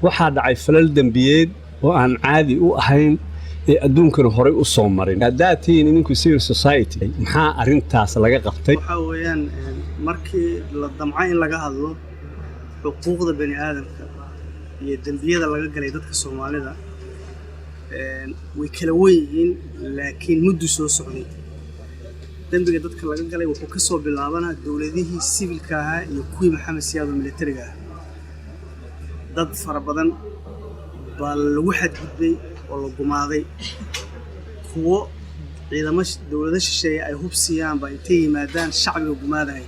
waxaa dhacay falal dembiyeed oo aan caadi u ahayn ee adduunkana horey u soo marin. haddaad tihiin idinku civil society maxaa arrintaas laga qabtay? waxaa weeyaan markii la damco in laga hadlo xuquuqda bani aadamka iyo dembiyada laga galay dadka Soomaalida way kala weyn yihiin laakiin muddo soo socday. dembiga dadka laga galay wuxuu ka soo bilaabanaa dawladihii civilka ahaa iyo kuwii Maxamed Siyaad militariga ah. dad fara badan baa lagu xadgudbay oo la gumaaday. kuwo ciidamada dawladda shisheeye ay hubsiyaan baa intay yimaadaan shacbiga gumaaday.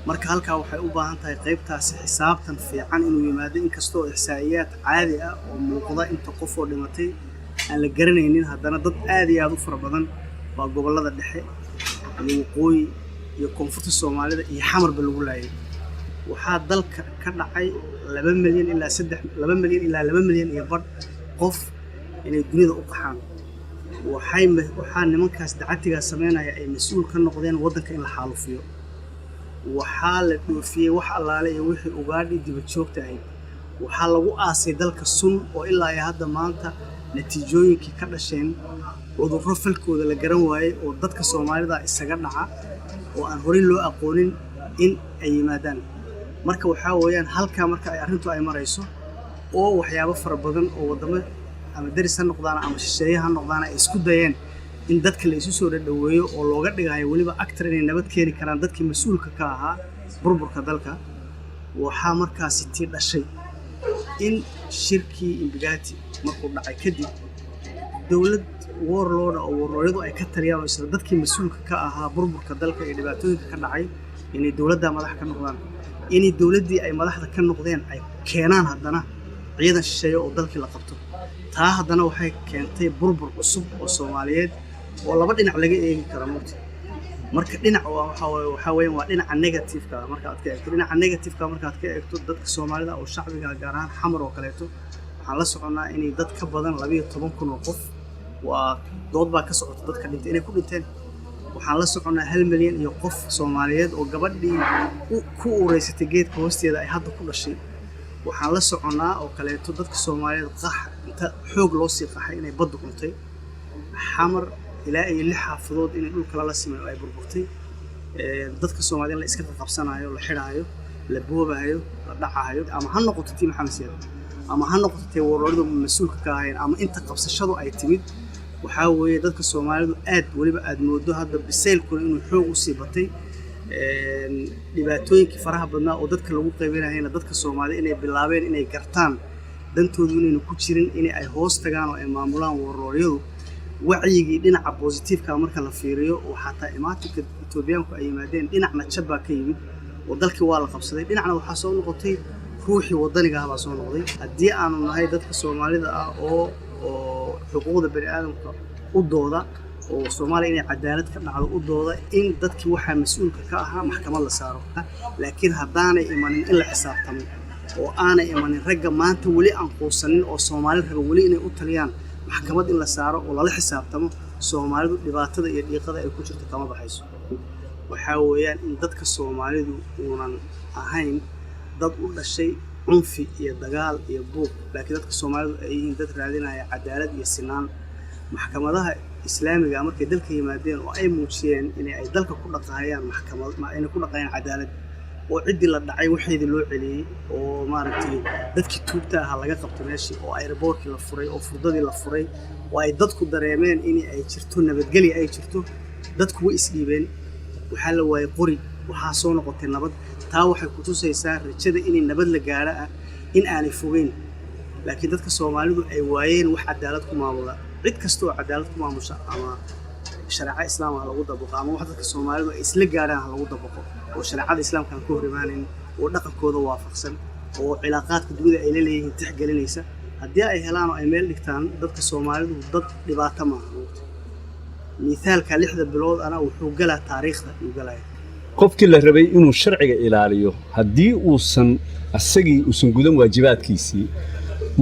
marka halkaa waxay u baahan tahay qaybtaasi xisaabtan fiican inuu yimaado inkastoo ihsaa'iyaad caadi ah oo muuqda inta qof oo dhimatay aan la garanaynin haddana dad aad iyo aad u fara badan baa gobollada dhexe iyo waqooyi iyo koonfurta Soomaalida iyo xamarba lagu laayay. waxaa dalka ka dhacay 2 milyan ilaa 2 milyan iyo badh qof inay dunida u qaxaan. waxaa nimankaas dacatiga sameynaya ay mas'uul ka noqdeen waddanka in la xaalufiyo. waxaa la dhoofiyay wax allaale iyo wixii ugaadhi dib joogta ahayd. waxaa lagu aasay dalka sun oo ilaa ay hadda maanta natiijooyinkii ka dhasheen cudurro falkooda la garan waayay oo dadka Soomaalida isaga dhaca oo aan horey loo aqoonin in ay yimaadaan. marka waxaa weeyaan halkaa marka ay arrintu ay marayso oo waxyaabo fara badan oo wadamo ama daris ha noqdaan ama shisheeye ha noqdaan ay isku dayeen in dadka la isu soo dhaweeyo oo looga dhigayo waliba actor inay nabad keeni karaan dadkii mas'uulka ka ahaa burburka dalka. waxaa markaasi tii dhashay in shirkii Imbagati markuu dhacay kadib dawlad warlord oo warloradu ay ka taliyaan isla dadkii mas'uulka ka ahaa burburka dalka ee dhibaatooyinka ka dhacay inay dawladda madax ka noqdaan. inay dawladdii ay madaxda ka noqdeen ay keenaan haddana ciidan shisheeye oo dalkii la qabto. taa haddana waxay keentay burbur cusub oo Soomaaliyeed oo laba dhinac laga eegi karo marka. marka dhinac waxa weeyaan waa dhinaca negative-ka marka aad ka eegto dhinaca negative-ka marka aad ka eegto dadka Soomaalida oo shacbiga gaar ahaan xamar oo kaleeto waxaan la soconaa inay dad ka badan 12,000 oo qof waa dood baa ka socota dadka dhintay inay ku dhinteen. waxaan la soconaa 1 milyan iyo qof Soomaaliyeed oo gabadhii ku ureysatay geedka hoosteeda ay hadda ku dhashay. waxaan la soconaa oo kaleeto dadka Soomaaliyeed qax inta xoog loo sii qaxay inay baddu cuntay. xamar ilaa ay 6 xaafadood in dhulka la simay ay burburtay. dadka Soomaaliyeed la iska qabsanayo la xiraayo la boobayo la dhacayo ama ha noqoto tii Maxamed Siyaad ama ha noqoto tii warloradu mas'uulka ka ahayn ama inta qabsashadu ay timid. waxaa weeye dadka Soomaalidu aad waliba aad moodo hadda biseylkuna inuu xoog u sii batay. dhibaatooyinkii faraha badnaa oo dadka lagu qaybinayna dadka Soomaaliyeed inay bilaabeen inay gartaan dantoodu inaynu ku jirin in ay hoos tagaan oo ay maamulaan warloradu. wacyigii dhinaca positive-ka marka la fiiriyo oo xataa imaatinka Itoobiyaanku ay yimaadeen dhinacna jabba ka yimid oo dalkii waa la qabsaday dhinacna waxaa soo noqotay ruuxii wadaniga ah baa soo noqday. haddii aanu nahay dadka Soomaalida ah oo xuquuqda bani aadamka u dooda oo Soomaaliya inay cadaalad ka dhacdo u dooda in dadkii waxa mas'uulka ka ahaa maxkamad la saaro. laakiin haddaanay imanin in la xisaabtamo oo aanay imanin ragga maanta wali aan quusanin oo Soomaalida raba wali inay u taliyaan maxkamad in la saaro oo lala xisaabtamo Soomaalidu dhibaatada iyo dhiiqada ay ku jirto kama baxayso. waxaa weeyaan in dadka Soomaalidu uunan ahayn dad u dhashay cunfi iyo dagaal iyo buuq laakiin dadka Soomaalidu ay yihiin dad raadinaya cadaalad iyo sinaan. maxkamadaha islaamiga markay dalka yimaadeen oo ay muujiyeen in ay dalka ku dhaqaayaan maxkamad ma ay ku dhaqaayaan cadaalad oo cidii la dhacay waxeedii loo celiyay oo maaragtay dadkii tuugta ah laga qabto meeshii oo airportkii la furay oo furdadii la furay oo ay dadku dareemeen in ay jirto nabadgelyo ay jirto. dadku way isdhiibeen waxaa la waayay qori waxaa soo noqotay nabad. taa waxay ku tusaysaa rajada in nabad la gaaro ah in aanay fogeyn. laakiin dadka Soomaalidu ay waayeen wax cadaalad ku maamula. cid kasta oo cadaalad ku maamusha ama shariica islaamka lagu dabaqo ama wax dadka Soomaalidu ay isla gaaraan lagu dabaqo oo shariicada islaamka ku hormaanin oo dhaqankooda waafaqsan oo cilaaqaadka dunida ay leeyihiin tixgelinaysa. haddii ay helaan oo ay meel dhigtaan dadka Soomaalidu dad dhibaato ma aha. مثالka 6 bilood ana wuxuu galaa taariikhda uu galay. qofkii la rabay inuu sharciga ilaaliyo haddii uusan gudan waajibaadkiisii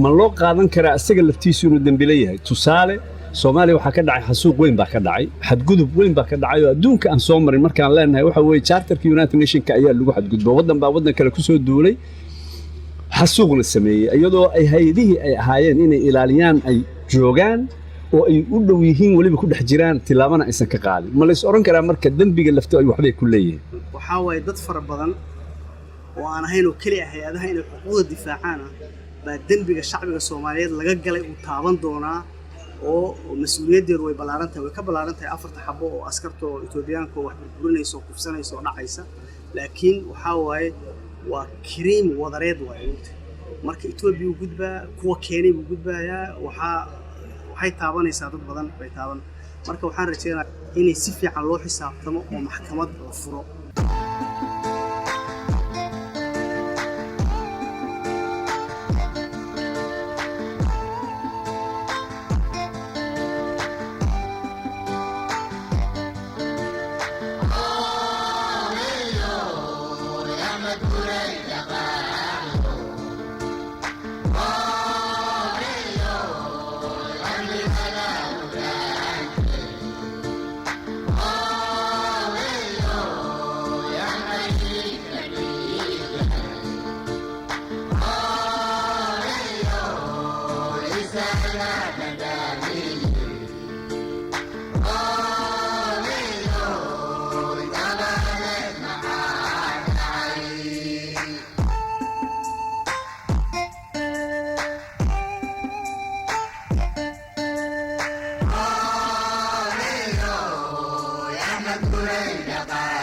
ma loo qaadan karaa asaga laftiisu inuu dambiile yahay. tusaale Soomaaliya waxaa ka dhacay xasuuq weyn baa ka dhacay xadgudub weyn baa ka dhacay oo adduunka aan soo marin markaan leenahay waxa weeye charterka United Nations ayaa lagu xadgudbo waddan baa waddan kale ku soo duulay xasuuqna sameeyey iyadoo ay hay-adihii ay ahaayeen inay ilaaliyaan ay joogaan oo ay u dhow yihiin weliba ku dhex jiraan tilaabana aysan ka qaadin ma lays oran karaa marka dembiga lafto ay waxbay ku leeyihiin waxaa waaye dad fara badan oo aan ahayn oo keli ah hay-adaha inay xuquuqda difaacaan baa dembiga shacbiga Soomaaliyeed laga galay uu taaban doonaa oo mas'uuliyaddeedu way ballaaran tahay way ka ballaaran tahay afarta xabo oo askarta oo Itoobiyaanka wax burburinayso oo kufsanayso oo dhacaysa laakiin waxaa waaye waa kiriim wadareed waaye marka Itoobiya uu gudbaa kuwa Kenya uu gudbayaa waxay taabanaysaa dad badan bay taaban marka waxaan rajaynayaa inay si fiican loo xisaabtamo oo maxkamad la furo Great